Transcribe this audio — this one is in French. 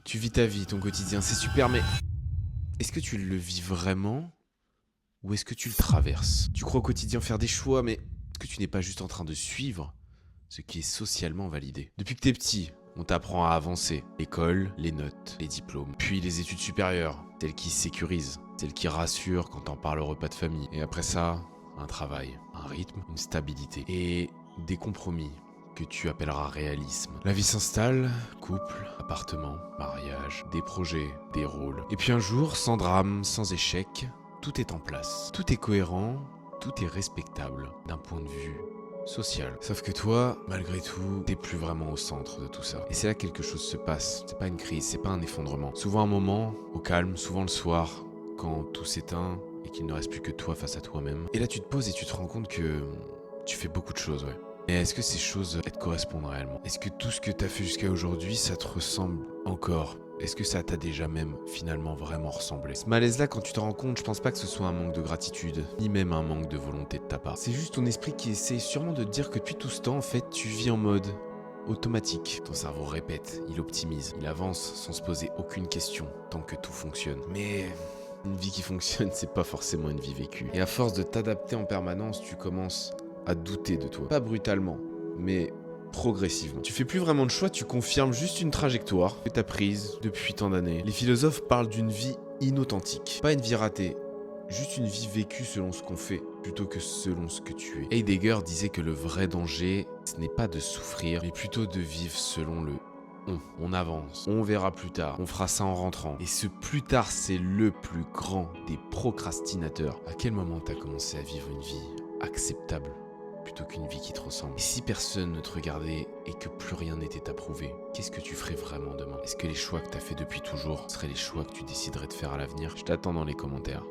Tu vis ta vie, ton quotidien, c'est super, mais est-ce que tu le vis vraiment ou est-ce que tu le traverses? Tu crois au quotidien faire des choix, mais est-ce que tu n'es pas juste en train de suivre ce qui est socialement validé? Depuis que t'es petit, on t'apprend à avancer. L'école, les notes, les diplômes, puis les études supérieures, celles qui sécurisent, celles qui rassurent quand t'en parles au repas de famille. Et après ça, un travail, un rythme, une stabilité et des compromis que tu appelleras réalisme. La vie s'installe, couple, appartement, mariage, des projets, des rôles. Et puis un jour, sans drame, sans échec, tout est en place. Tout est cohérent, tout est respectable d'un point de vue social. Sauf que toi, malgré tout, t'es plus vraiment au centre de tout ça. Et c'est là que quelque chose se passe. C'est pas une crise, c'est pas un effondrement. Souvent un moment, au calme, souvent le soir, quand tout s'éteint et qu'il ne reste plus que toi face à toi-même. Et là tu te poses et tu te rends compte que tu fais beaucoup de choses, ouais. Et est-ce que ces choses, elles te correspondent réellement? Est-ce que tout ce que t'as fait jusqu'à aujourd'hui, ça te ressemble encore? Est-ce que ça t'a déjà même finalement vraiment ressemblé? Ce malaise-là, quand tu te rends compte, je pense pas que ce soit un manque de gratitude, ni même un manque de volonté de ta part. C'est juste ton esprit qui essaie sûrement de te dire que depuis tout ce temps, en fait, tu vis en mode automatique. Ton cerveau répète, il optimise, il avance sans se poser aucune question, tant que tout fonctionne. Mais une vie qui fonctionne, c'est pas forcément une vie vécue. Et à force de t'adapter en permanence, tu commences à douter de toi. Pas brutalement, mais progressivement. Tu fais plus vraiment de choix, tu confirmes juste une trajectoire que t'as prise depuis tant d'années. Les philosophes parlent d'une vie inauthentique. Pas une vie ratée, juste une vie vécue selon ce qu'on fait, plutôt que selon ce que tu es. Heidegger disait que le vrai danger, ce n'est pas de souffrir, mais plutôt de vivre selon le on avance, on verra plus tard, on fera ça en rentrant. Et ce plus tard, c'est le plus grand des procrastinateurs. À quel moment t'as commencé à vivre une vie acceptable plutôt qu'une vie qui te ressemble? Et si personne ne te regardait et que plus rien n'était approuvé, qu'est-ce que tu ferais vraiment demain? Est-ce que les choix que t'as fait depuis toujours seraient les choix que tu déciderais de faire à l'avenir? Je t'attends dans les commentaires.